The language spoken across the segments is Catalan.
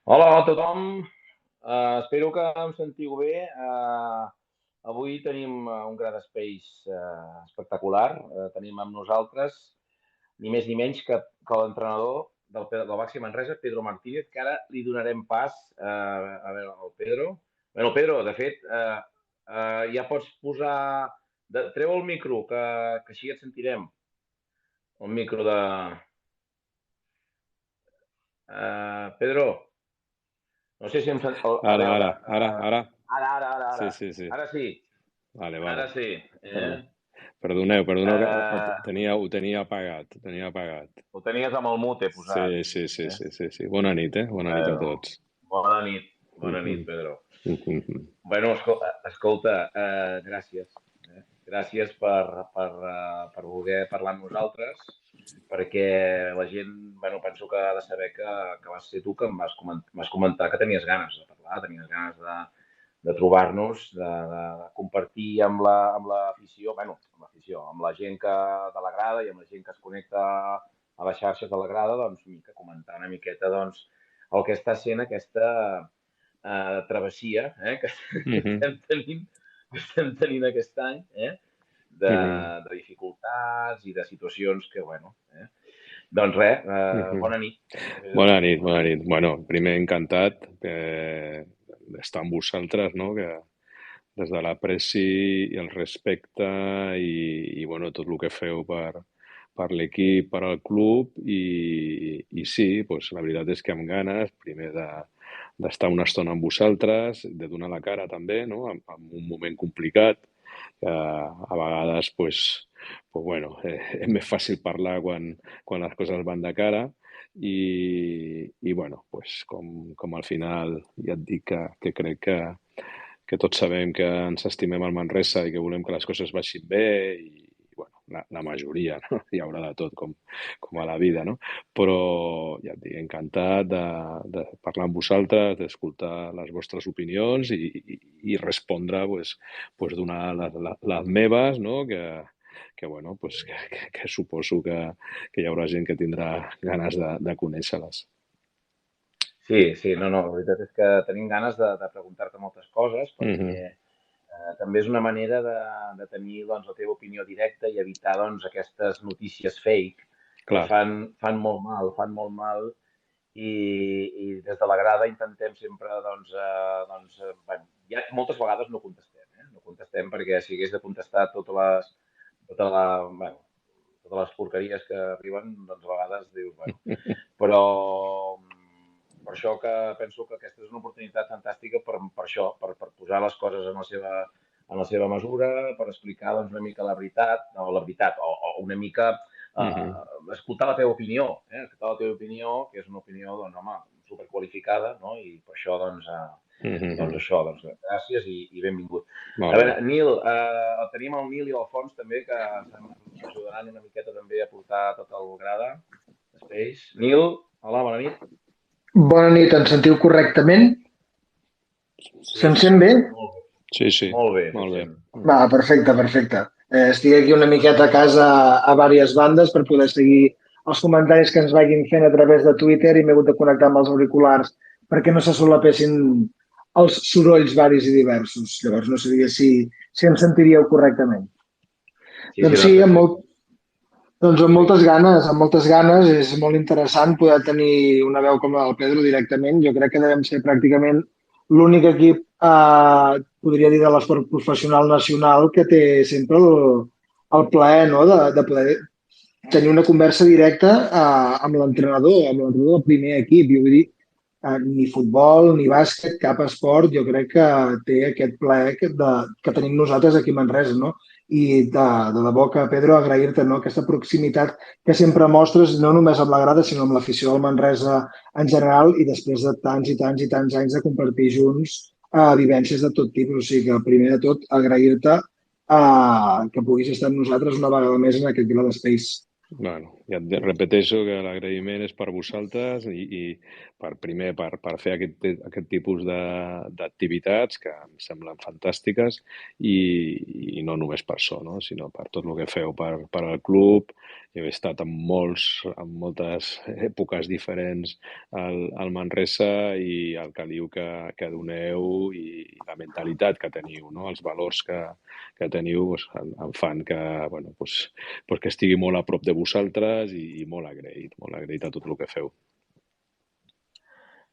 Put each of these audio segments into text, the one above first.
Hola a tothom. Espero que em sentiu bé. Avui tenim un Grad Space espectacular. Tenim amb nosaltres ni més ni menys que l'entrenador del Baxi Manresa, Pedro Martínez, que ara li donarem pas a veure, al Pedro. Bueno, Pedro, de fet, ja pots posar... Treu el micro, que així et sentirem. El micro de... Pedro, no sé si em sent... A veure... Ara. Ara. Sí. Ara sí. Vale. Ara sí. Perdoneu que Eh, ho tenia apagat. Ho tenies amb el mute posat. Sí. Bona nit, Bona nit a Bueno, tots. bona nit. Bona nit, Mhm. Pedro. Mhm. Bueno, escolta, gràcies. Gràcies per voler parlar amb nosaltres, perquè la gent, bueno, penso que ha de saber que vas ser tu que m'has comentat que tenies ganes de parlar, tenies ganes de trobar-nos, de compartir amb l'afició, bueno, amb l'afició, amb la gent de la grada i amb la gent que es connecta a les xarxes de la grada, doncs, comentar una miqueta, doncs, el que està sent aquesta travessia que Mhm. estem tenint aquest any, de, Mhm. de dificultats i de situacions que, bueno, doncs res, Mhm. bona nit. Pedro, Bona nit, bona bona nit. nit. Bueno, primer encantat d'estar amb vosaltres, no? Que des de l'apreci i el respecte bueno, tot el que feu per l'equip, per al club i sí, doncs, la veritat és que amb ganes, primer d'estar una estona amb vosaltres, de donar la cara també, no? En un moment complicat, que a vegades bueno, és més fàcil parlar quan les coses van de cara i bueno, pues, com al final ja et dic que crec que tots sabem que ens estimem el Manresa i que volem que les coses vagin bé i bueno, la majoria, no? Hi haurà de tot, com a la vida, no? Però ja et dic, encantat de parlar amb vosaltres, d'escoltar les vostres opinions i respondre, pues, donar les meves, no? Que bueno, pues, que suposo que hi haurà gent que tindrà ganes de conèixer-les. Sí, no, la veritat és que tenim ganes de preguntar-te moltes coses perquè Mhm. també és una manera de tenir doncs, la teva opinió directa i evitar doncs, aquestes notícies fake que Clar. fan molt mal i des de la grada intentem sempre, bueno, moltes vegades no contestem, no contestem perquè si hagués de contestar bueno, totes les porqueries que arriben, doncs a vegades dius, bueno, però per això que penso que aquesta és una oportunitat fantàstica per això, per posar les coses en la seva mesura, per explicar doncs, una mica o una mica Mhm. escoltar la teva opinió, escoltar la teva opinió, que és una opinió, doncs, home, superqualificada, no? I per això, Mhm. gràcies i benvingut. A Molt bé. veure, Nil, tenim el Nil i l'Alfons també, que m'ajudaran una miqueta també a portar tot el grada. Space. Nil, hola, bona nit. Bona nit, ens sentiu correctament? Sí, Se'n sent bé? molt bé. Sí, Molt bé, se molt bé. sent. Va, perfecte. Estic aquí una miqueta a casa a diverses bandes per poder seguir els comentaris que ens vagin fent a través de Twitter i m'he hagut de connectar amb els auriculars perquè no se solapessin els sorolls varis i diversos. Llavors no sabia si em sentiríeu correctament. Sí, Doncs no, sí, perfecte. doncs Perfecte. amb moltes ganes. És molt interessant poder tenir una veu com la del Pedro directament. Jo crec que devem ser pràcticament l'únic equip, podria dir, de l'esport professional nacional que té sempre el plaer, no?, de poder tenir una conversa directa amb l'entrenador del primer equip. Jo vull dir, ni futbol, ni bàsquet, cap esport, jo crec que té aquest plaer que tenim nosaltres aquí a Manresa, no? I de debò que, Pedro, agrair-te, no?, aquesta proximitat que sempre mostres, no només amb la grada, sinó amb l'afició del Manresa en general, i després de tants anys de compartir junts vivències de tot tipus. O sigui que, primer de tot, agrair-te que puguis estar amb nosaltres una vegada més en aquest Grad Space. Bueno, ja et repeteixo que l'agraïment és per vosaltres i primer, per fer aquest tipus d'activitats que em semblen fantàstiques i no només per això, no? Sinó per tot el que feu per al club. He estat en moltes èpoques diferents al Manresa i el caliu que doneu i la mentalitat que teniu, no? Els valors que teniu em fan que, bueno, que estigui molt a prop de vosaltres i molt agraït a tot el que feu.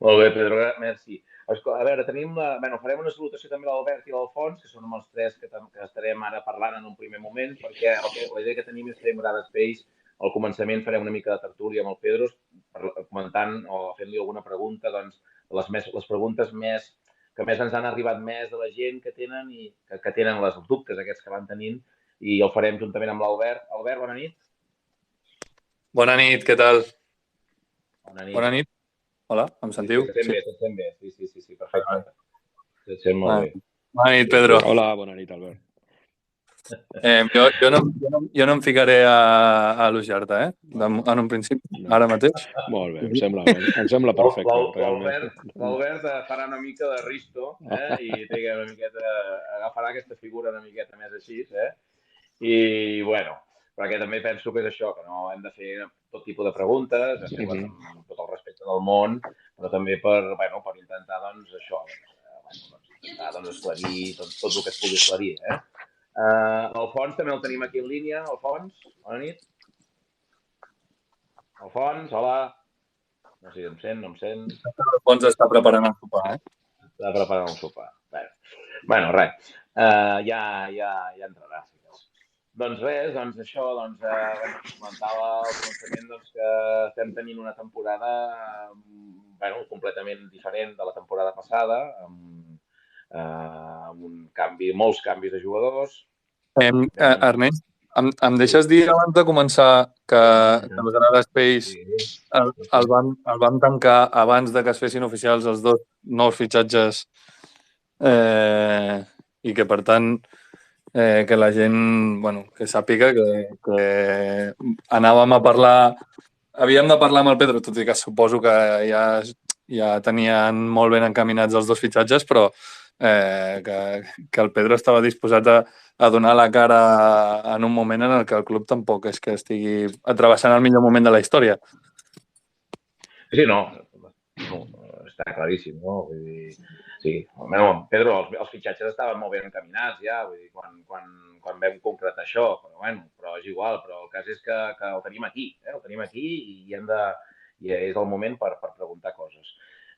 Molt bé, Pedro, merci. A veure, farem una salutació també a l'Albert i a l'Alfons, que són els tres que estarem ara parlant en un primer moment, perquè la idea que tenim és fer després, al començament farem una mica de tertúlia amb el Pedro, comentant o fent-li alguna pregunta, doncs, les preguntes que més ens han arribat més de la gent que tenen i que tenen els dubtes aquests que van tenint, i el farem juntament amb l'Albert. Albert, bona nit. Bona nit, què tal? Bona nit. Hola, em sentiu? Sí, et sent bé. Sí, perfecte. Et sent molt bé. Bona nit, Pedro. Hola, bona nit, Albert. Jo no em ficaré a elogiar-te, en un principi, ara mateix. Molt bé, em sembla perfecte. L'Albert farà una mica de Risto i una miqueta, agafarà aquesta figura una miqueta més així, i bueno, perquè també penso que és això, que no hem de fer tot tipus de preguntes, amb tot el respecte del món, però també per intentar, doncs, això, esclarir tot el que es pugui esclarir, Alfons també el tenim aquí en línia. Alfons, bona nit. Alfons, hola. No sé si em sent, no em sent. Alfons està preparant el sopar, Està preparant el sopar. Bueno, res. Ja entrarà. Doncs res, això, comentava al començament que estem tenint una temporada completament diferent de la temporada passada, amb molts canvis de jugadors. Ernest, em deixes dir abans de començar que el Granada Space el vam tancar abans de que es fessin oficials els 2 nous fitxatges i que, per tant, que la gent, que sàpiga que anàvem a parlar, havíem de parlar amb el Pedro, tot i que suposo que ja tenien molt ben encaminats els 2 fitxatges, però que el Pedro estava disposat a donar la cara en un moment en el que el club tampoc és que estigui travessant el millor moment de la història. Sí, no, està claríssim, no? Vull dir, sí, Pedro, els fitxatges estaven molt ben encaminats ja, vull dir, quan vam concretar això, però és igual, però el cas és que el tenim aquí, i és el moment per preguntar coses.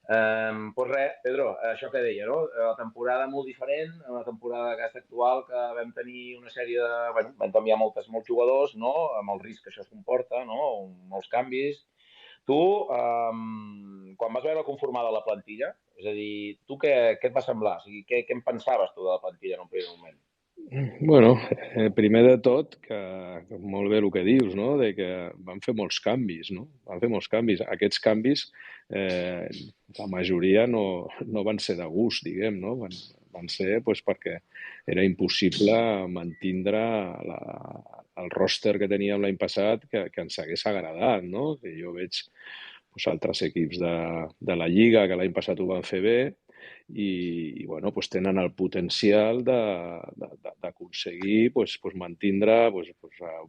Doncs res, Pedro, això que deia, no? La temporada molt diferent, la temporada aquesta actual que vam tenir una sèrie de... Vam canviar molts jugadors, no? Amb el risc que això es comporta, no? Molts canvis. Tu, quan vas veure conformada la plantilla, és a dir, tu què et va semblar? O sigui, què en pensaves tu de la plantilla en un primer moment? Bueno, primer de tot, que molt bé el que dius, no? De que van fer molts canvis, no? Van fer molts canvis. Aquests canvis, la majoria no van ser de gust, diguem, no? Van ser perquè era impossible mantindre el roster que teníem l'any passat que ens hagués agradat, no? Que jo veig altres equips de la Lliga que l'any passat ho van fer bé i tenen el potencial d'aconseguir mantindre 8,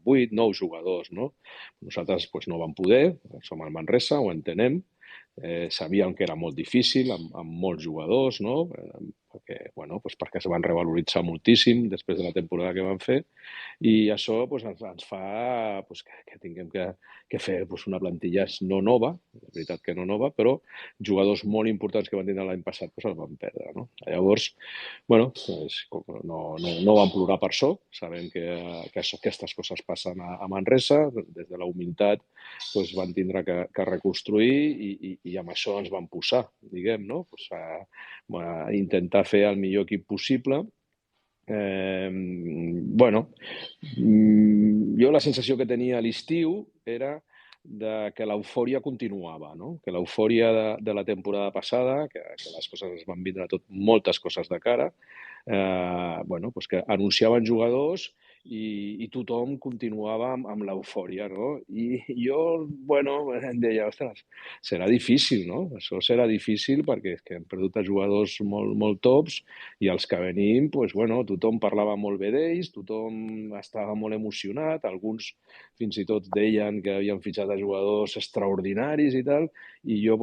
9 jugadors, no? Nosaltres no vam poder, som el Manresa, ho entenem, sabíem que era molt difícil amb molts jugadors, no? Perquè es van revaloritzar moltíssim després de la temporada que van fer i això ens fa que tinguem que fer una plantilla no nova, és veritat que no nova, però jugadors molt importants que van tindre l'any passat els van perdre, no? Llavors, no vam plorar per això, sabem que aquestes coses passen a Manresa, des de la humilitat van tindre que reconstruir i amb això ens vam posar, diguem, no? A intentar fer el millor equip possible. Jo la sensació que tenia a l'estiu era que l'eufòria continuava, no? Que l'eufòria de la temporada passada, que les coses es van vindre moltes coses de cara, que anunciaven jugadors i tothom continuava amb l'eufòria, no? I jo, bueno, em deia, ostres, serà difícil, no? Això serà difícil perquè és que hem perdut a jugadors molt tops i els que venim, doncs, bueno, tothom parlava molt bé d'ells, tothom estava molt emocionat, alguns fins i tot deien que havien fitxat a jugadors extraordinaris i tal, i jo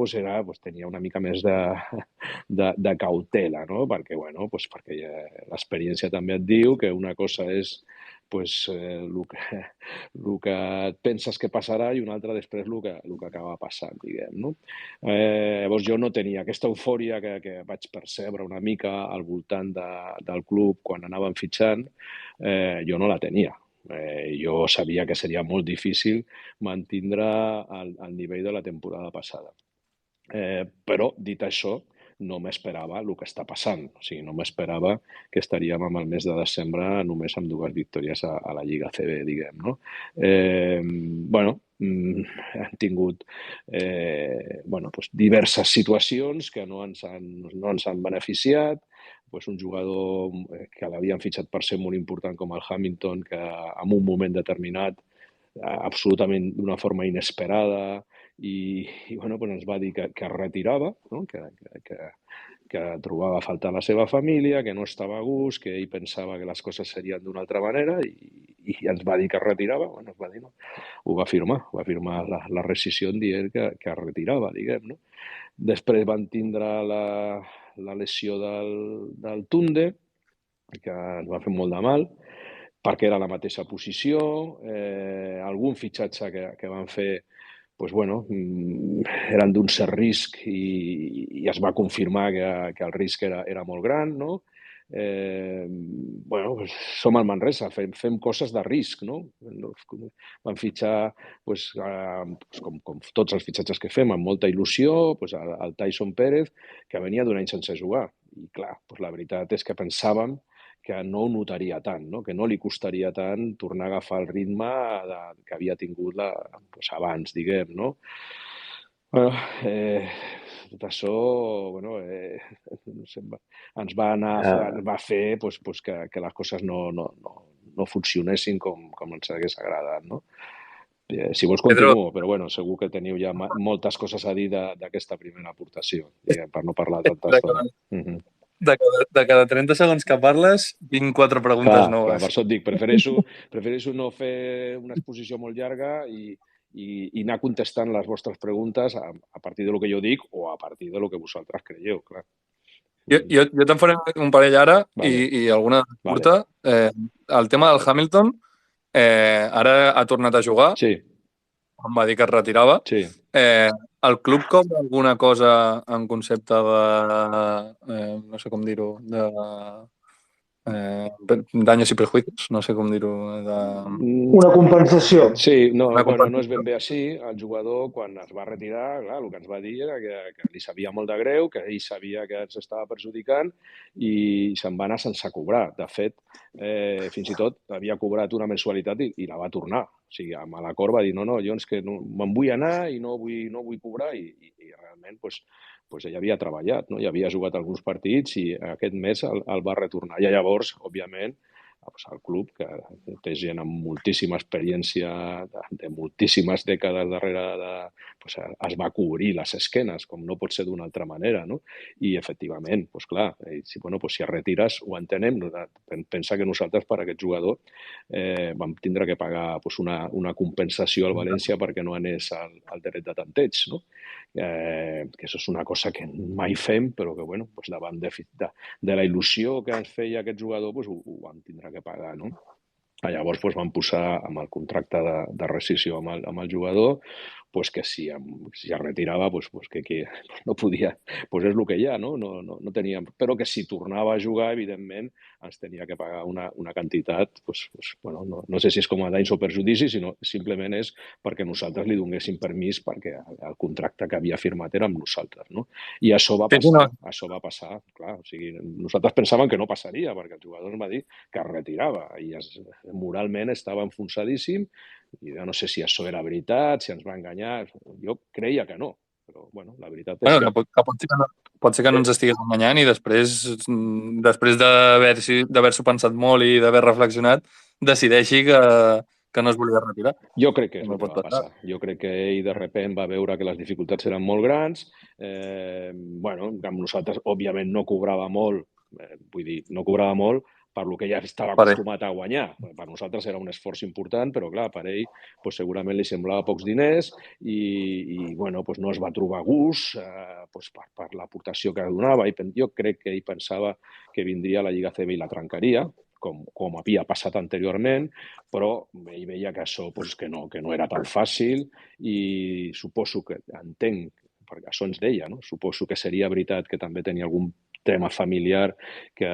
tenia una mica més de cautela, no? Perquè, bueno, perquè l'experiència també et diu que una cosa és el que et penses que passarà i una altra després el que acaba passant, diguem, no? Llavors jo no tenia aquesta eufòria que vaig percebre una mica al voltant del club quan anàvem fitxant, jo no la tenia. Jo sabia que seria molt difícil mantindre el nivell de la temporada passada. Però, dit això, no m'esperava el que està passant. O sigui, no m'esperava que estaríem amb el mes de desembre només amb 2 victòries a la Lliga CB, diguem, no? Han tingut diverses situacions que no ens han beneficiat. Un jugador que l'havien fitxat per ser molt important com el Hamilton, que en un moment determinat, absolutament d'una forma inesperada, ens va dir que es retirava, no? que trobava a faltar la seva família, que no estava a gust, que ell pensava que les coses serien d'una altra manera i ens va dir que es retirava. Es va dir, no. Ho va firmar la rescisió dient que es retirava, diguem, no? Després van tindre la lesió del Tunde, que ens va fer molt de mal, perquè era la mateixa posició, algun fitxatge que van fer eren d'un cert risc i es va confirmar que el risc era molt gran, no? Som al Manresa, fem coses de risc, no? Vam fitxar, com tots els fitxatges que fem, amb molta il·lusió, el Tyson Pérez, que venia d'un any sense jugar. I clar, la veritat és que pensàvem que no ho notaria tant, no? Que no li costaria tant tornar a agafar el ritme que havia tingut abans, diguem, no? Tot això ens va fer que les coses no funcionessin com ens hagués agradat, no? Si vols continuo, però segur que teniu ja moltes coses a dir d'aquesta primera aportació, per no parlar tanta estona. De cada 30 segons que parles, tinc 4 preguntes noves. Per això et dic, prefereixo no fer una exposició molt llarga i anar contestant les vostres preguntes a partir del que jo dic o a partir del que vosaltres creieu, clar. Jo te'n faré un parell ara i alguna curta. El tema del Hamilton, ara ha tornat a jugar. Sí. Em va dir que es retirava. Sí. El club cobra alguna cosa en concepte de, no sé com dir-ho, de daños i prejuicios, no sé com dir-ho. Una compensació. Sí, no és ben bé així. El jugador, quan es va retirar, clar, el que ens va dir era que li sabia molt de greu, que ell sabia que ens estava perjudicant i se'n va anar sense cobrar. De fet, fins i tot havia cobrat una mensualitat i la va tornar. O sigui, amb l'acord va dir, no, jo és que me'n vull anar i no vull cobrar i realment ell havia treballat, no? I havia jugat alguns partits i aquest mes el va retornar. I llavors, òbviament, el club, que té gent amb moltíssima experiència de moltíssimes dècades darrere, es va cobrir les esquenes, com no pot ser d'una altra manera, no? I, efectivament, clar, si es retires, ho entenem. Pensa que nosaltres, per aquest jugador, vam tindre que pagar una compensació al València perquè no anés al dret de tanteig, no? Que això és una cosa que mai fem, però que, davant de la il·lusió que ens feia aquest jugador, ho vam tindre que pagar, no? Llavors van posar amb el contracte de rescisió amb el jugador que si es retirava que no podia, és el que hi ha, no teníem, però que si tornava a jugar, evidentment, ens tenia que pagar una quantitat, no sé si és com a danys o perjudicis, sinó simplement és perquè nosaltres li donéssim permís perquè el contracte que havia firmat era amb nosaltres, no? I això va passar, clar, o sigui, nosaltres pensàvem que no passaria perquè el jugador ens va dir que es retirava i moralment estava enfonsadíssim i jo no sé si això era veritat, si ens va enganyar, jo creia que no, però la veritat és que... Pot ser que no ens estigués enganyant i després d'haver-s'ho pensat molt i d'haver reflexionat, decideixi que no es volia retirar. Jo crec que és També el que pot va passar. passar. Jo crec que ell de repent va veure que les dificultats eren molt grans. Bueno, amb nosaltres, òbviament, no cobrava molt, vull dir, no cobrava molt per lo que ja estava Per ell. acostumat a guanyar. Per nosaltres era un esforç important, però clar, per ell pues, segurament li semblava pocs diners i bueno, pues, no es va trobar gust pues, per l'aportació que donava. Jo crec que ell pensava que vindria a la Lliga CB i la trencaria, com havia passat anteriorment, però ell veia que això pues, que no era tan fàcil i suposo que entenc, perquè això ens deia, no? Suposo que seria veritat que també tenia algun tema familiar que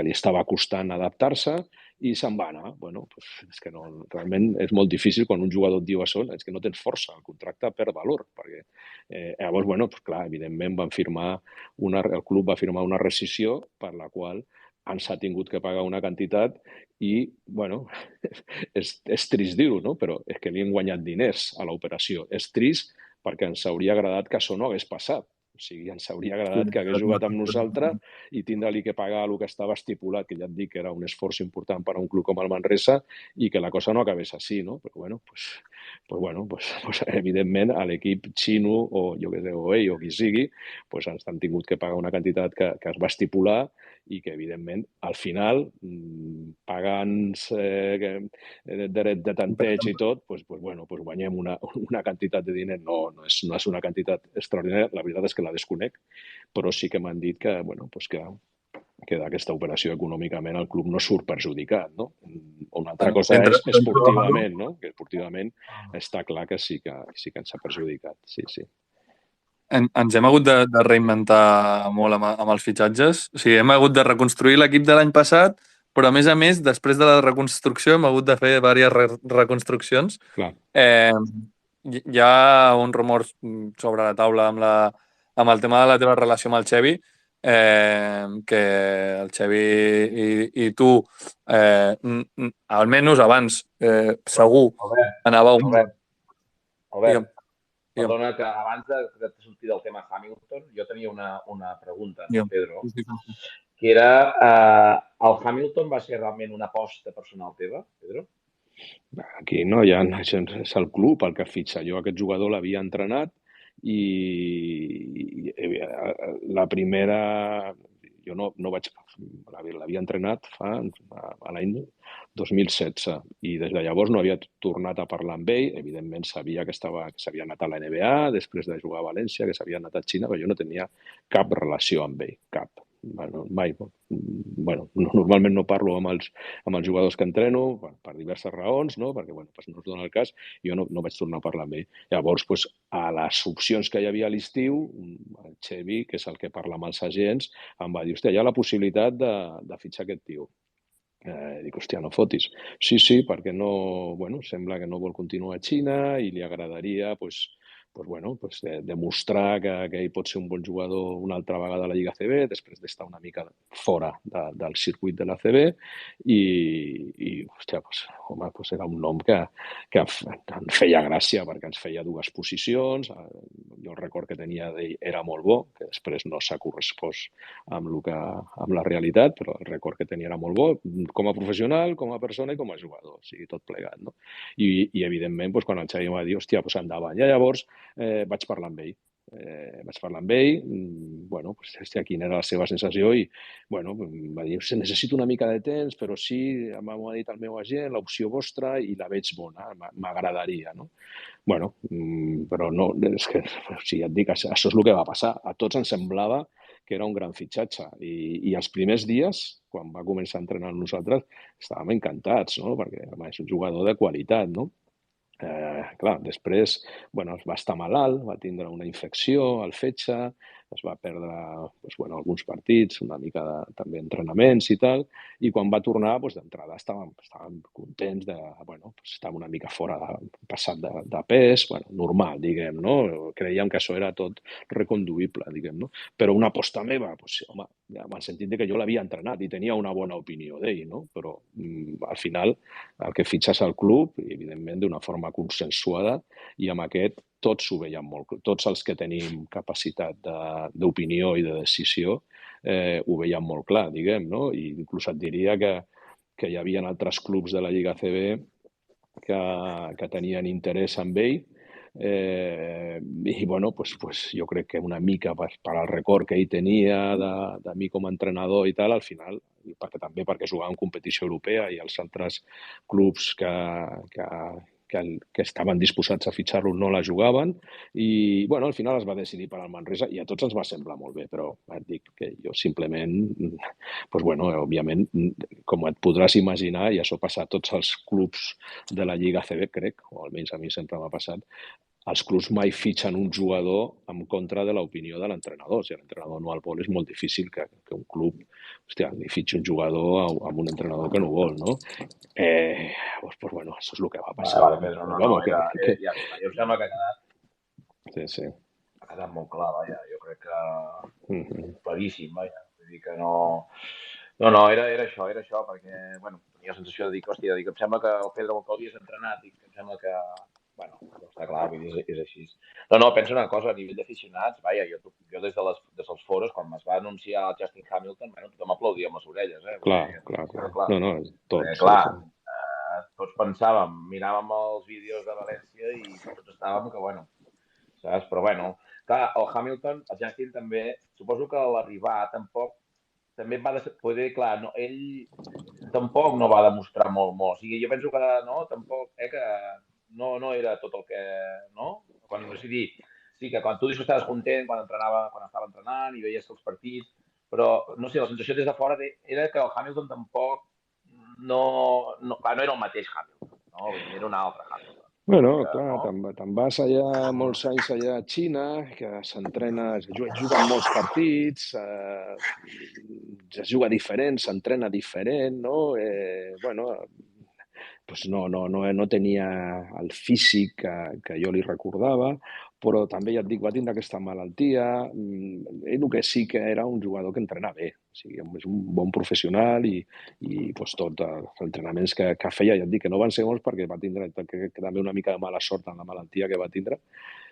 li estava costant adaptar-se i se'n va anar. Bueno, pues, és que no, realment és molt difícil quan un jugador et diu això, és que no tens força, el contracte perd valor, perquè llavors, bueno, pues, clar, evidentment el club va firmar una rescissió per la qual ens ha tingut que pagar una quantitat i, bueno, és trist dir-ho, no? Però és que li hem guanyat diners a l'operació. És trist perquè ens hauria agradat que això no hagués passat. O sigui, ens hauria agradat que hagués jugat amb nosaltres i tindre-li que pagar el que estava estipulat, que ja et dic que era un esforç important per a un club com el Manresa, i que la cosa no acabés així, no? Però, pues, evidentment, a l'equip xino, o jo què sé, o ell, o qui sigui, pues, ens han tingut que pagar una quantitat que es va estipular i que, evidentment, al final, pagant dret de tanteig i tot, pues, guanyem una quantitat de diner. No és una quantitat extraordinària, la veritat és que la desconec, però sí que m'han dit que, que d'aquesta operació econòmicament el club no surt perjudicat, no? Una altra cosa és esportivament, no? Que esportivament està clar que sí que ens ha perjudicat, sí. Ens hem hagut de reinventar molt amb els fitxatges. O sigui, hem hagut de reconstruir l'equip de l'any passat, però, a més, després de la reconstrucció hem hagut de fer diverses reconstruccions. Clar. Hi ha un rumor sobre la taula amb el tema de la teva relació amb el Xevi, que el Xevi i tu, almenys abans, segur, anàveu... Albert, perdona que abans de sortir del tema Hamilton, jo tenia una pregunta, Pedro, que era, el Hamilton va ser realment una aposta personal teva, Pedro? Aquí no hi ha... És el club el que fitxa. Jo aquest jugador l'havia entrenat i la primera... Jo no vaig... L'havia entrenat a l'any 2016 i des de llavors no havia tornat a parlar amb ell. Evidentment sabia que s'havia anat a la NBA després de jugar a València, que s'havia anat a Xina, però jo no tenia cap relació amb ell, cap. Mai. Normalment no parlo amb els jugadors que entreno per diverses raons, no? Perquè no es dona el cas, i jo no vaig tornar a parlar amb ell. Llavors, a les opcions que hi havia a l'estiu, el Xevi, que és el que parla amb els agents, em va dir, hòstia, hi ha la possibilitat de fitxar aquest tio. Dic, hòstia, no fotis. Sí, perquè sembla que no vol continuar a Xina i li agradaria demostrar que ell pot ser un bon jugador una altra vegada a la Lliga CB, després d'estar una mica fora del circuit de la CB i hòstia, era un nom que em feia gràcia perquè ens feia dues posicions. Jo el record que tenia d'ell era molt bo, que després no s'ha correspost amb la realitat, però el record que tenia era molt bo, com a professional, com a persona i com a jugador, o sigui, tot plegat, no? I evidentment, quan el Xavi em va dir, hòstia, endavant. I llavors vaig parlar amb ell. Hòstia, quina era la seva sensació i, va dir, necessito una mica de temps, però sí, m'ha dit el meu agent, l'opció vostra, i la veig bona, m'agradaria, no? Però no, és que, et dic, això és el que va passar. A tots ens semblava que era un gran fitxatge i els primers dies, quan va començar a entrenar amb nosaltres, estàvem encantats, no? Perquè és un jugador de qualitat, no? Clar, després va estar malalt, va tindre una infecció al fetge, es va perdre alguns partits, una mica també entrenaments i tal, i quan va tornar, d'entrada estàvem contents estava una mica fora, passat de pes, normal, diguem, no? Creiem que això era tot reconduïble, diguem, no? Però una aposta meva, home, en el sentit que jo l'havia entrenat i tenia una bona opinió d'ell, no? Però al final el que fitxes al club, evidentment d'una forma consensuada, i amb aquest tots ho veiem molt clar. Tots els que tenim capacitat d'opinió i de decisió ho veiem molt clar, diguem, no? I inclús et diria que que hi havia altres clubs de la Lliga ACB que tenien interès en ell. I bueno, pues jo crec que una mica per al record que ell tenia de mi com a entrenador i tal, al final, perquè jugava en competició europea i els altres clubs que estaven disposats a fitxar-lo no la jugaven i bueno, al final es va decidir per al Manresa i a tots ens va semblar molt bé, però et dic que jo simplement, pues bueno, òbviament, com et podràs imaginar, i això passa a tots els clubs de la Lliga ACB, crec, o almenys a mi sempre m'ha passat, els clubs mai fitxen un jugador en contra de l'opinió de l'entrenador. Si l'entrenador no el vol, és molt difícil que un club li fitxi un jugador amb un entrenador que no vol, no? Pues bueno, això és el que va passar. Vale, Pedro, no, ja està. Jo em sembla que ha quedat, sí. Ha quedat molt clar, vaja. Jo crec que claríssim, vaja. Vull dir que no... No, era això, perquè, bueno, tenia la sensació de dir, hòstia, em sembla que el Pedro Montcalvi és entrenat i em sembla que, bueno, està clar, és així. No, penso una cosa, a nivell d'aficionats, vaja, jo des dels foros, quan es va anunciar el Justin Hamilton, bueno, tothom aplaudia amb les orelles, Clar. No, tots. Clar, tots pensàvem, miràvem els vídeos de València i tots estàvem que, bueno, saps? Però, bueno, clar, el Hamilton, el Justin també, suposo que a l'arribar tampoc també va poder, clar, no, ell tampoc no va demostrar molt. O sigui, jo penso que no, tampoc, que no era tot el que, no? Quan, o sigui, sí que quan tu dius que estaves content quan estava entrenant i veies els partits, però, no sé, la sensació des de fora era que el Hamilton tampoc no era el mateix Hamilton, no? Era un altre Hamilton. Bueno, clar, te'n vas allà molts anys allà a Xina, que s'entrena, es juguen molts partits, es juga diferent, s'entrena diferent, no? Bueno, pues no tenia el físic que jo li recordava, però també, ja et dic, va tindre aquesta malaltia. Ell el que sí que era un jugador que entrena bé, o sigui, és un bon professional i pues, tots els entrenaments que feia, ja et dic que no van ser molts perquè va tindre també una mica de mala sort en la malaltia que va tindre,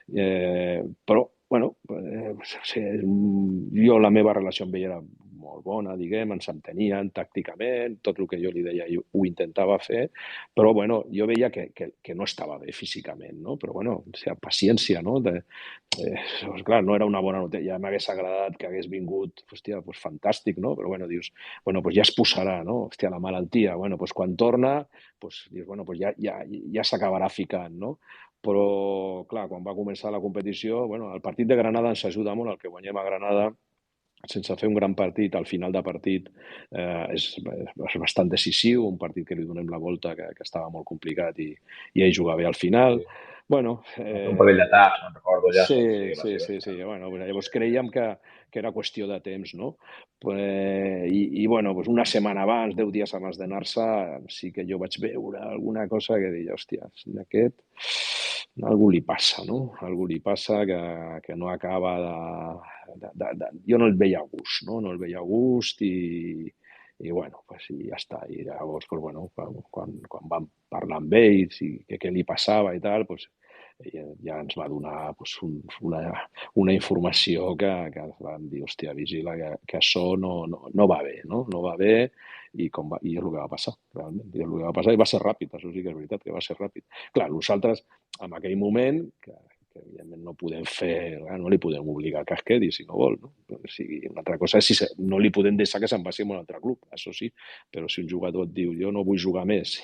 però, bueno, jo la meva relació amb ell era molt bona, diguem, ens entenien tàcticament, tot el que jo li deia ho intentava fer, però bueno, jo veia que no estava bé físicament, no? Però bueno, o sigui, paciència, no? Clar, no era una bona notícia, ja m'hagués agradat que hagués vingut, hòstia, pues fantàstic, no? Però bueno, dius, bueno, pues ja es posarà, no? Hòstia, la malaltia, bueno, pues quan torna, pues dius, bueno, pues ja s'acabarà ficant, no? Però, clar, quan va començar la competició, bueno, el partit de Granada ens ajuda molt, el que guanyem a Granada, sense fer un gran partit, al final de partit és bastant decisiu, un partit que li donem la volta, que estava molt complicat i ell juga bé al final. Bueno, un parell de taps, me'n recordo ja. Sí. Bueno, llavors creiem que era qüestió de temps, no? I bueno, pues una setmana abans, 10 dies abans d'anar-se, sí que jo vaig veure alguna cosa que deia, hòstia, aquest algú li passa, no? Algú li passa que no acaba jo no el veia a gust, no? No el veia a gust i bueno, pues ja està. I llavors, pues, bueno, quan vam parlar amb ells i què li passava i tal, pues, ja ens va donar pues, una informació que ens van dir, hòstia, vigila, que això no va bé, no? No va bé i és el que va passar, realment. I és el que va passar i va ser ràpid, això sí que és veritat, que va ser ràpid. Clar, nosaltres, en aquell moment, que evidentment no podem fer, no li podem obligar que es quedi si no vol, no? O sigui, una altra cosa és si no li podem deixar que se'n vagi a un altre club, això sí, però si un jugador et diu jo no vull jugar més,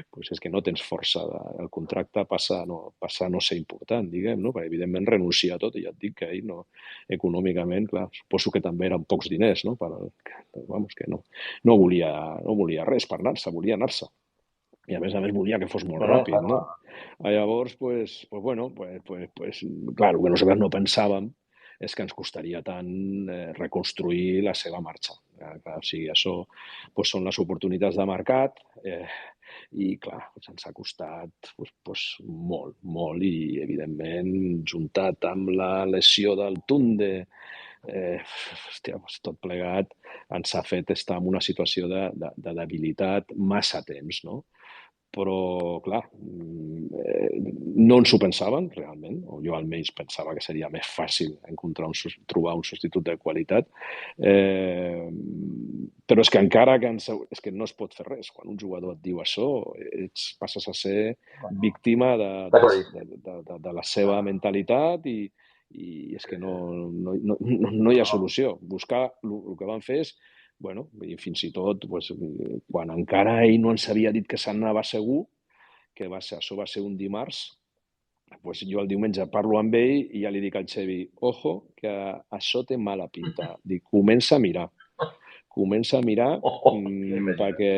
pues és que no tens força, el contracte passa a no ser important, diguem, no? Perquè evidentment renuncia a tot, i ja et dic que ell econòmicament, clar, suposo que també eren pocs diners, no? Vamos, que no volia res per anar-se, volia anar-se. I a més volia que fos molt ràpid, no? Llavors, bueno, clar, el que nosaltres no pensàvem és que ens costaria tant reconstruir la seva marxa. Clar, o sigui, això són les oportunitats de mercat i, clar, ens ha costat molt i, evidentment, juntat amb la lesió del Tunde, tot plegat ens ha fet estar en una situació de debilitat massa temps, no? però, clar, no ens ho pensaven, realment, o jo almenys pensava que seria més fàcil trobar un substitut de qualitat, però és que encara que és que no es pot fer res. Quan un jugador et diu això, passes a ser víctima de la seva mentalitat i és que no hi ha solució. Buscar el que van fer és bueno, i fins i tot quan encara ell no ens havia dit que s'anava segur, que això va ser un dimarts, jo el diumenge parlo amb ell i ja li dic al Xevi, ojo, que això té mala pinta. Dic, comença a mirar, perquè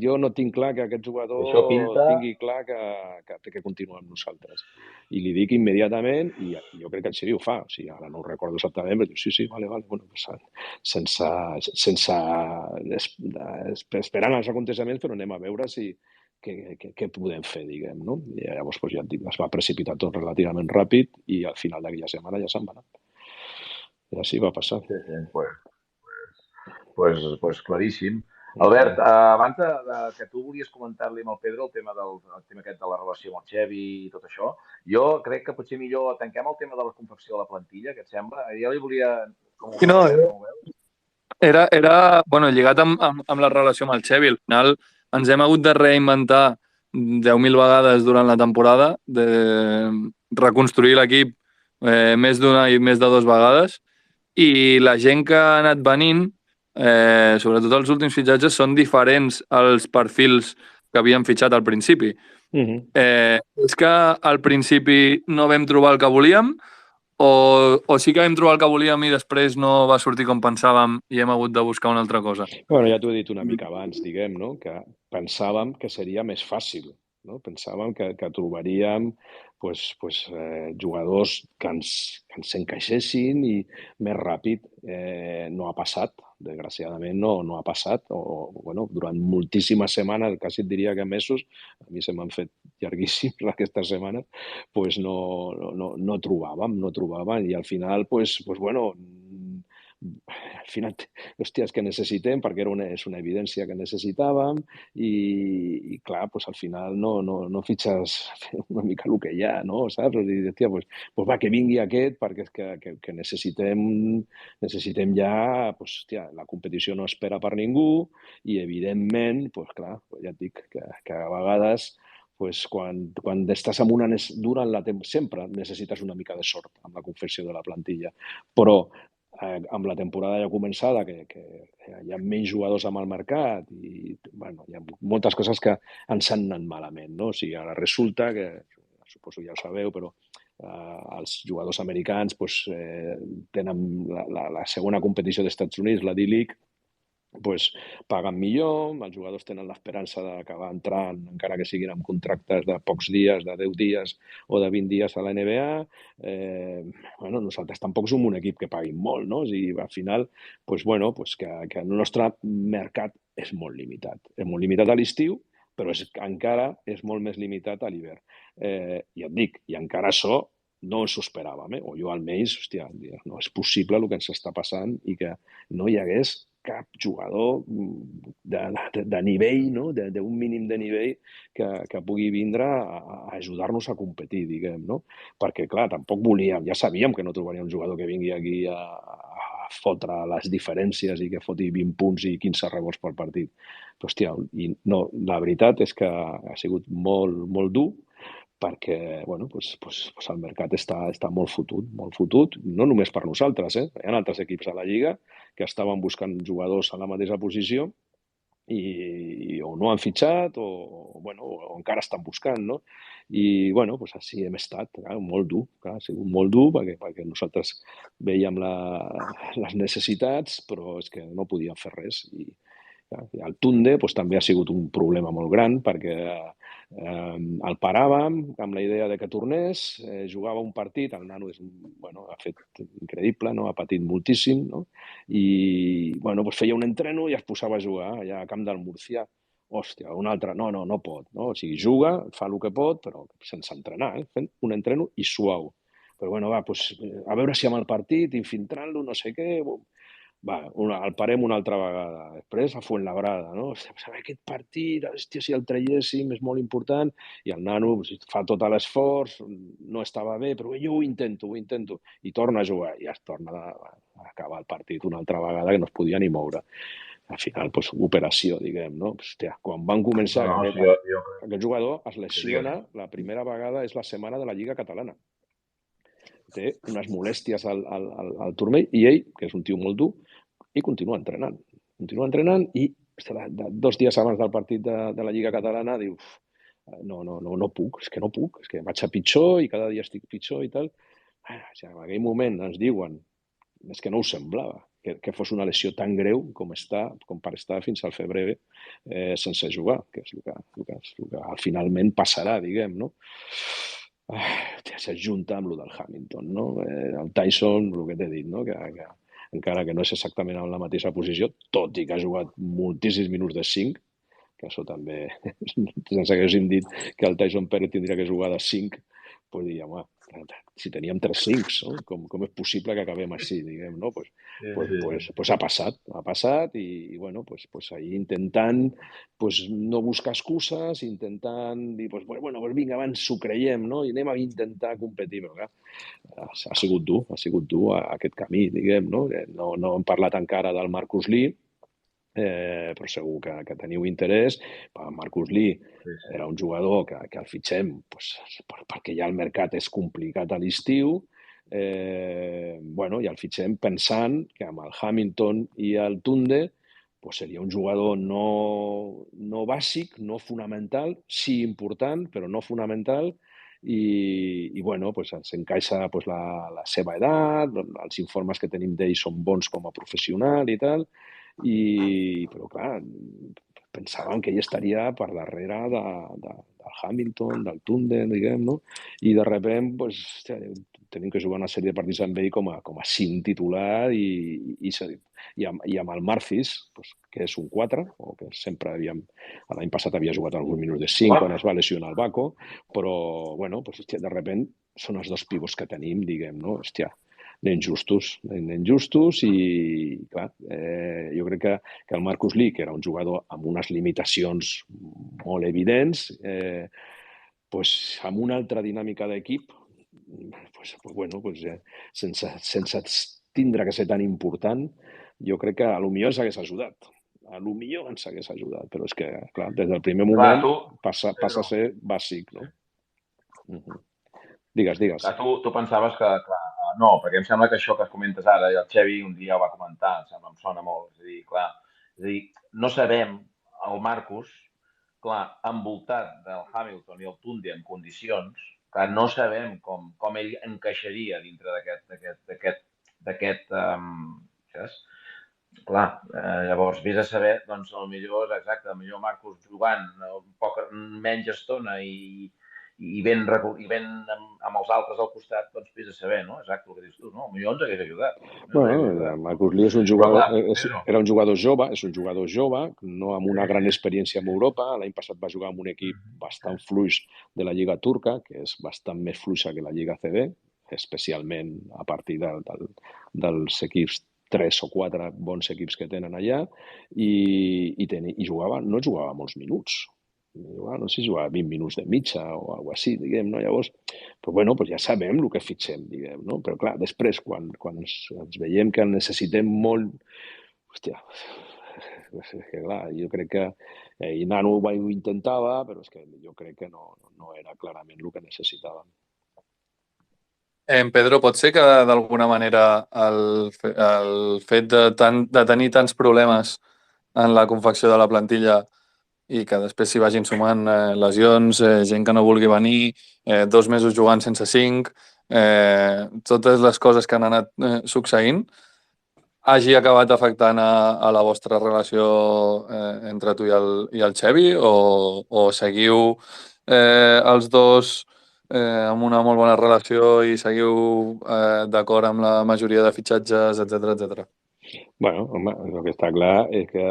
jo no tinc clar que aquest jugador tingui clar que té que continuar amb nosaltres. I li dic immediatament, i jo crec que el Xevi ho fa, o sigui, ara no ho recordo exactament, però diu, sí, vale, bueno, sense esperant els aconteixements, però anem a veure què podem fer, diguem, no? I llavors, ja et dic, es va precipitar tot relativament ràpid i al final d'aquella setmana ja se'n va anar. I així va passar. Pues claríssim. Albert, abans que tu volies comentar-li amb el Pedro el tema aquest de la relació amb el Xevi i tot això, jo crec que potser millor tanquem el tema de la confecció de la plantilla, què et sembla? Jo li volia... Sí, no, era lligat amb la relació amb el Xevi. Al final ens hem hagut de reinventar 10.000 vegades durant la temporada, de reconstruir l'equip més d'una i més de 2 vegades, i la gent que ha anat venint, sobretot els últims fitxatges, són diferents als perfils que havíem fitxat al principi. És que al principi no vam trobar el que volíem o sí que vam trobar el que volíem i després no va sortir com pensàvem i hem hagut de buscar una altra cosa? Bueno, ja t'ho he dit una mica abans, diguem, no? Que pensàvem que seria més fàcil, no? Pensàvem que trobaríem jugadors que ens encaixessin i més ràpid. No ha passat, desgraciadament no ha passat. Durant moltíssimes setmanes, quasi et diria que mesos, a mi se m'han fet llarguíssims aquestes setmanes, no trobàvem i al final, al final, hòstia, és que necessitem, perquè és una evidència que necessitàvem i clar, al final no fitxes una mica el que hi ha, no? Saps? I dir, hòstia, va, que vingui aquest, perquè és que necessitem ja, la competició no espera per ningú i, evidentment, clar, ja et dic que a vegades quan estàs sempre necessites una mica de sort amb la confecció de la plantilla, però amb la temporada ja començada, que hi ha menys jugadors amb el mercat i hi ha moltes coses que ens han anat malament, no? O sigui, ara resulta que, suposo ja ho sabeu, però els jugadors americans tenen la segona competició dels Estats Units, la D-League, paguen millor, els jugadors tenen l'esperança d'acabar entrant, encara que siguin amb contractes de pocs dies, de 10 dies o de 20 dies a la NBA. Nosaltres tampoc som un equip que paguin molt, no? O sigui, al final, que el nostre mercat és molt limitat. És molt limitat a l'estiu, però encara és molt més limitat a l'hivern. I et dic, i encara això no ens ho esperàvem, o jo almenys, hòstia, no és possible el que ens està passant i que no hi hagués cap jugador de nivell, no? d'un mínim de nivell que pugui vindre a ajudar-nos a competir, diguem, no? Perquè, clar, tampoc volíem, ja sabíem que no trobaríem un jugador que vingui aquí a fotre les diferències i que foti 20 punts i 15 rebots per partit. Però, hòstia, la veritat és que ha sigut molt, molt dur, perquè el mercat està molt fotut, no només per nosaltres. Hi ha altres equips a la Lliga que estaven buscant jugadors a la mateixa posició i o no han fitxat o encara estan buscant, no? I, així hem estat, clar, molt dur, clar, ha sigut molt dur perquè nosaltres veiem les necessitats, però és que no podíem fer res. I el Tunde també ha sigut un problema molt gran perquè el paràvem amb la idea de que tornés, jugava un partit, el nano ha fet increïble, no? Ha patit moltíssim, no? I feia un entreno i es posava a jugar allà a Camp del Murcià. Hòstia, un altre, no pot, no? O sigui, juga, fa el que pot, però sense entrenar, fent un entreno i suau. Però a veure si amb el partit, infiltrant-lo, no sé què... el parem una altra vegada. Després a Fuenlabrada, no? Saber aquest partit, hòstia, si el traiéssim és molt important, i el nano fa tot l'esforç, no estava bé, però jo ho intento, i torna a jugar, i es torna a acabar el partit una altra vegada que no es podia ni moure. Al final, doncs, operació, diguem, no? Hòstia, quan van començar aquest jugador es lesiona, la primera vegada és la setmana de la Lliga Catalana. Té unes molèsties al turmell i ell, que és un tio molt dur, i continua entrenant. I 2 dies abans del partit de la Lliga Catalana diu no puc, és que vaig a pitjor i cada dia estic pitjor i tal. En aquell moment ens diuen, és que no us semblava, que fos una lesió tan greu com per estar fins al febrer sense jugar, que és el que finalment passarà, diguem, no? S'ajunta amb el del Hamilton, no? El Tyson, el que t'he dit, no? Que encara que no és exactament en la mateixa posició, tot i que ha jugat moltíssims minuts de 5, que això també, sense que haguéssim dit que el Tyson Pérez tindria que jugar de 5, doncs diríem, si teníem 3 5s, no? Com és possible que acabem així, diguem, no? Pues ha passat i bueno, pues ahí intentant no buscar excuses, intentant dir, bueno, vinga, abans s'ho creiem, no? I anem a intentar competir, però clar, ha sigut dur aquest camí, diguem, no? No hem parlat encara del Marcus Lee, però segur que teniu interès. Marcus Lee era un jugador que el fitxem perquè ja el mercat és complicat a l'estiu, i el fitxem pensant que amb el Hamilton i el Tunde seria un jugador no bàsic, no fonamental, sí important, però no fonamental, i s'encaixa la seva edat, els informes que tenim d'ell són bons com a professional i tal, però clar, pensàvem que ell estaria per darrere del Hamilton, del Tunde, diguem, no? I de sobte, tenim que jugar una sèrie de partits amb ell com a 5 titular i amb el Marcis, que és un 4, o que sempre l'any passat havia jugat alguns minuts de 5 quan es va lesionar el Baco, però, de sobte, són els 2 pivots que tenim, diguem, no? Hòstia, anem justos i, clar, jo crec que el Marcus Lee, que era un jugador amb unes limitacions molt evidents, amb una altra dinàmica d'equip, sense tindre que ser tan important, jo crec que potser ens hagués ajudat. Però és que, clar, des del primer moment passa a ser bàsic, no? Digues. Tu pensaves que, clar, no, perquè em sembla que això que comentes ara, i el Xevi un dia ho va comentar, em sona molt. És a dir, no sabem, el Marcus, clar, envoltat del Hamilton i el Tunde en condicions, clar, no sabem com ell encaixaria dintre d'aquest saps? Clar, llavors vés a saber, doncs, el millor Marcus jugant menys estona i ben amb els altres al costat, doncs vés a saber, no? Exacte el que dius tu, no? Potser ens hagués ajudat. Marcus Lee és un jugador, era un jugador jove, no amb una gran experiència en Europa. L'any passat va jugar amb un equip bastant fluix de la Lliga Turca, que és bastant més fluixa que la Lliga ACB, especialment a partir dels equips 3 o 4 bons equips que tenen allà, i no jugava molts minuts. No sé si jugava 20 minuts de mitja o alguna cosa així, diguem, no? Llavors, ja sabem el que fitxem, diguem, no? Però clar, després, quan ens veiem que necessitem molt, hòstia, que clar, jo crec que i Nano ho intentava, però és que jo crec que no era clarament el que necessitàvem. Pedro, pot ser que d'alguna manera el fet de tenir tants problemes en la confecció de la plantilla i que després s'hi vagin sumant lesions, gent que no vulgui venir, 2 mesos jugant sense 5, totes les coses que han anat succeint, hagi acabat afectant a la vostra relació entre tu i el Xevi, o seguiu els dos amb una molt bona relació i seguiu d'acord amb la majoria de fitxatges, etcètera? Bueno, home, el que està clar és que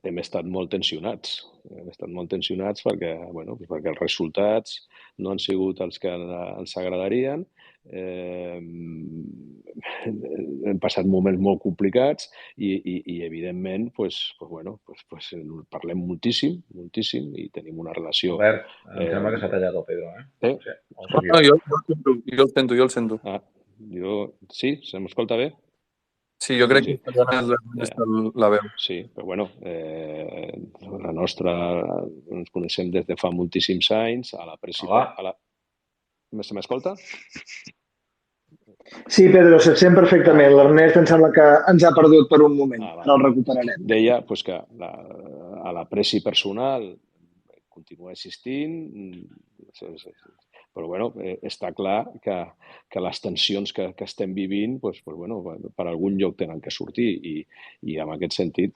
hem estat molt tensionats. Hem estat molt tensionats perquè, bueno, perquè els resultats no han sigut els que ens agradarien. Hem passat moments molt complicats i evidentment, parlem moltíssim, moltíssim, i tenim una relació... Albert, em sembla que s'ha tallat el Pedro, eh? Sí? O sóc No, jo? jo el sento. Sí? Se m'escolta bé? Sí, jo crec Sí. que està la veu. Sí, però bueno, la nostra... Ens coneixem des de fa moltíssims anys, a la Hola. Se m'escolta? Sí, Pedro, se sent perfectament. L'Ernest em sembla que ens ha perdut per un moment. Ara el recuperarem. Deia que a l'apreci personal continua existint, però bueno, està clar que les tensions que estem vivint per algun lloc tenen que sortir i en aquest sentit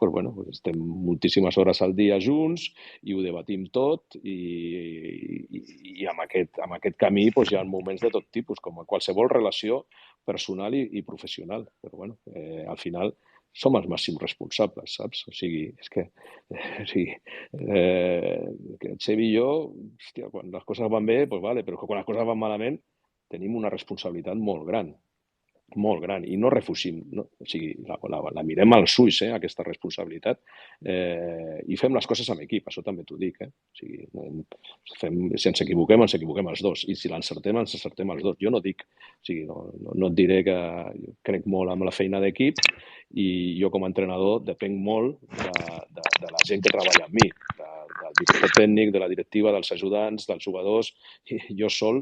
estem moltíssimes hores al dia junts i ho debatim tot i amb aquest camí hi ha moments de tot tipus, com a qualsevol relació personal i professional. Però al final som els màxims responsables, saps? O sigui, és que que el Xevi i jo, hòstia, quan les coses van bé, doncs vale, però quan les coses van malament tenim una responsabilitat molt gran i no refugim, no? O sigui, la mirem als ulls, aquesta responsabilitat, i fem les coses amb equip, això també t'ho dic. O sigui, si ens equivoquem els dos, i si l'encertem, ens encertem els dos. Jo no dic, o sigui, no et diré que crec molt en la feina d'equip i jo com a entrenador depenc molt de la gent que treballa amb mi, del director tècnic, de la directiva, dels ajudants, dels jugadors. I jo sol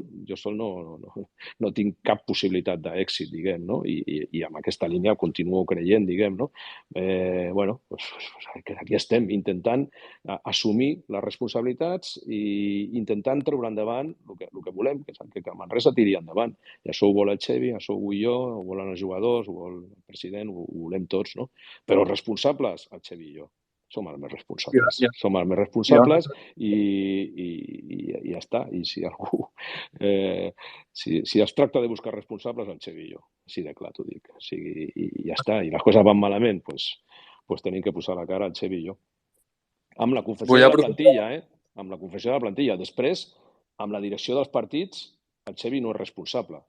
no tinc cap possibilitat d'èxit, diguem, no? I amb aquesta línia continuo creient, diguem, no? Aquí estem, intentant assumir les responsabilitats i intentant treure endavant el que volem, que Manresa tiri endavant. I això ho vol el Xevi, això ho vull jo, ho volen els jugadors, ho vol el president, ho volem tots, no? Però responsables, el Xevi i jo. Som els més responsables. Som els més responsables i ja està. I si algú... si es tracta de buscar responsables, el Xevi i jo. Així de clar t'ho dic. O sigui, i ja està. I les coses van malament, doncs tenim que posar la cara al Xevi i jo. Amb la confessió de la plantilla, Amb la confessió de la plantilla. Després, amb la direcció dels partits, el Xevi no és responsable.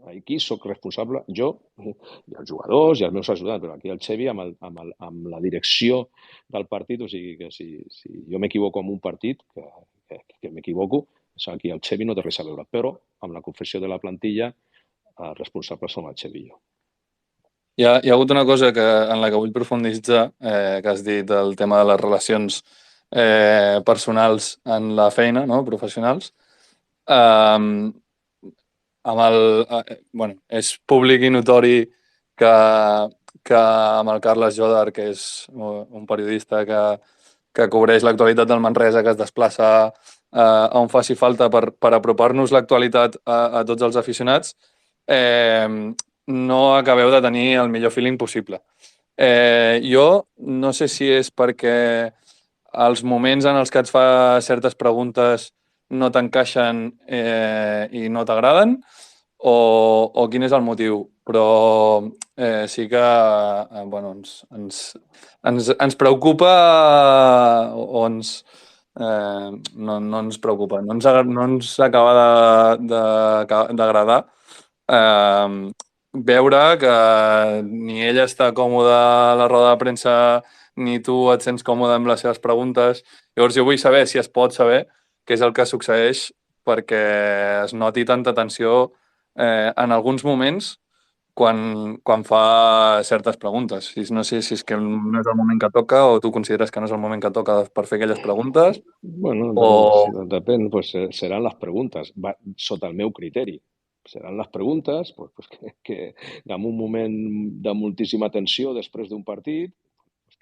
Aquí sóc responsable jo i els jugadors i els meus ajudants, però aquí el Xevi amb la direcció del partit, o sigui que si jo m'equivoco en un partit, que m'equivoco, aquí el Xevi no té res a veure, però amb la confessió de la plantilla els responsables som el Xevi i jo. Hi ha hagut una cosa en la que vull profunditzar, que has dit el tema de les relacions personals en la feina, no? Professionals. És públic i notori que amb el Carles Jodar, que és un periodista que cobreix l'actualitat del Manresa, que es desplaça on faci falta per apropar-nos l'actualitat a tots els aficionats, no acabeu de tenir el millor feeling possible. Jo no sé si és perquè els moments en els que et fa certes preguntes no t'encaixen i no t'agraden, o quin és el motiu, però sí que ens preocupa o no ens preocupa, no ens acaba d'agradar veure que ni ell està còmode a la roda de premsa ni tu et sents còmode amb les seves preguntes. Llavors jo vull saber si es pot saber què és el que succeeix perquè es noti tanta tensió en alguns moments quan fa certes preguntes. No sé si és que no és el moment que toca o tu consideres que no és el moment que toca per fer aquelles preguntes. Depèn, seran les preguntes, sota el meu criteri. Seran les preguntes que en un moment de moltíssima tensió després d'un partit,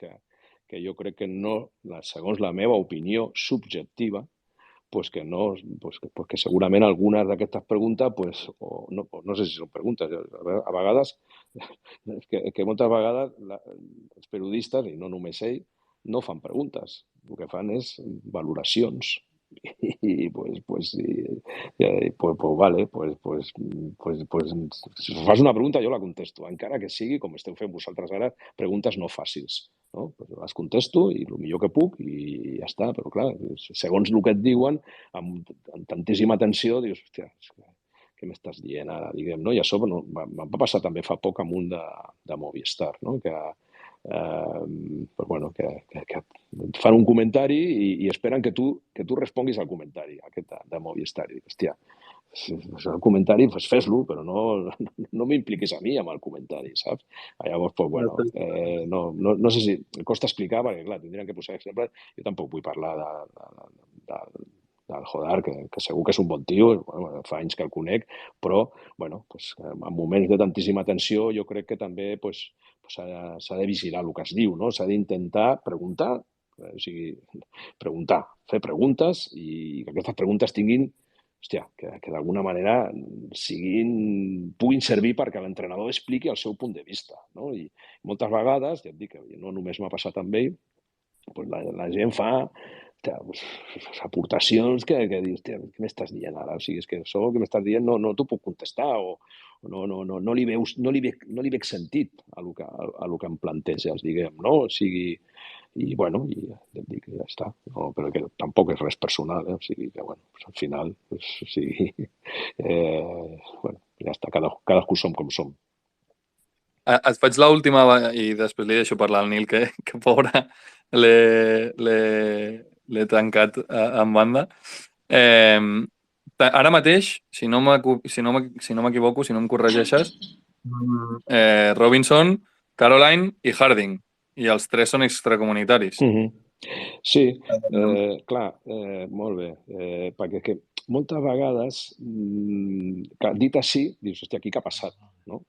que jo crec que no, segons la meva opinió subjectiva, que segurament algunes d'aquestes preguntes, no sé si són preguntes, a vegades, que moltes vegades els periodistes, i no només ell, no fan preguntes. El que fan és valoracions. vale, si fas una pregunta jo la contesto, encara que sigui, com esteu fent vosaltres ara, preguntes no fàcils. No? Pues les contesto i el millor que puc i ja està, però clar, segons el que et diuen, amb tantíssima atenció, dius, hòstia, què m'estàs dient ara, diguem, no? I això va passar també fa poc amb un de Movistar, no? Que fan un comentari i esperen que tu responguis al comentari aquest de Movistar. I dic, hòstia, el comentari, fes-lo, però no m'impliquis a mi amb el comentari, saps? Llavors, no sé si costa explicar, perquè, clar, tindrien que posar exemples. Jo tampoc vull parlar del Jodar, que segur que és un bon tio, fa anys que el conec, però, en moments de tantíssima tensió, jo crec que també s'ha de vigilar el que es diu, no? S'ha d'intentar preguntar, o sigui, fer preguntes i que aquestes preguntes tinguin, hòstia, que d'alguna manera puguin servir perquè l'entrenador expliqui el seu punt de vista, no? I moltes vegades, ja et dic, no només m'ha passat amb ell, la gent fa aportacions que dius, què m'estàs dient ara? O sigui, és que això que m'estàs dient no t'ho puc contestar o no li veig sentit a lo que em planteges, diguem, no? O sigui, i ja et dic, ja està. No, però que tampoc és res personal, o sigui que, al final, ja està, cadascú som com som. Et faig l'última i després li deixo parlar al Nil, que pobre l'he tancat en banda. Ara mateix, si no m'equivoco, si no em corregeixes, Robinson, Caroline i Harding, i els tres són extracomunitaris. Sí, clar, molt bé, perquè moltes vegades, dit així, dius, hòstia, aquí què ha passat? No?